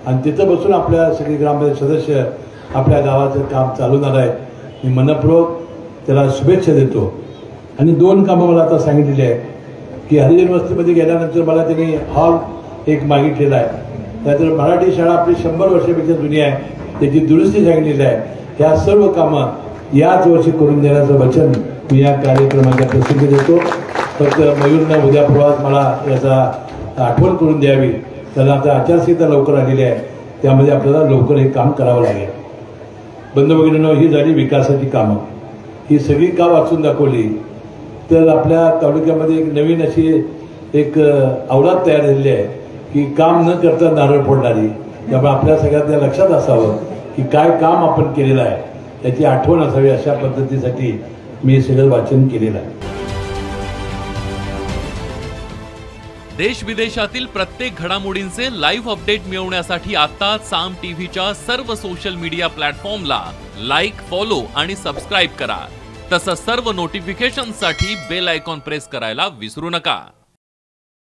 आणि तिथं बसून आपल्या सगळे ग्रामपंचायत सदस्य आपल्या गावाचं काम चालवणार आहे. मी मनपूर्वक त्याला शुभेच्छा देतो. आणि 2 कामं मला आता सांगितलेली आहे की हरिजन वस्तीमध्ये गेल्यानंतर मला त्यांनी हॉल एक मागितलेला आहे. त्यानंतर मराठी शाळा आपली 100 वर्षापेक्षा जुनी आहे, त्याची दुरुस्ती सांगितलेली आहे. ह्या सर्व कामं याच वर्षी करून देण्याचं वचन मी या कार्यक्रमाच्या प्रसंगी देतो. फक्त मयूरनं उद्या प्रवास मला याचा आठवण करून द्यावी. त्याला आता आचारसंहिता लवकर आलेली आहे, त्यामध्ये आपल्याला लवकर हे काम करावं लागेल. बंधू भगिनींनो, ही झाली विकासाची कामं. ही सगळी का वाचून दाखवली तर आपल्या तालुक्यामध्ये एक नवीन अशी एक अवलाद तयार झालेली आहे की काम न करता नारळ फोडणारी. त्यामुळे आपल्या सगळ्यांच्या लक्षात असावं की काय काम आपण केलेलं आहे, त्याची आठवण असावी. अशा पद्धतीसाठी मी सगळं वाचन केलेलं आहे. देश विदेशातील प्रत्येक घडामोडींचे लाईव्ह अपडेट मिळवण्यासाठी आता साम टीव्हीच्या सर्व सोशल मीडिया प्लॅटफॉर्मला लाईक, फॉलो आणि सबस्क्राईब करा. तसंच सर्व नोटिफिकेशनसाठी बेल आयकॉन प्रेस करायला विसरू नका.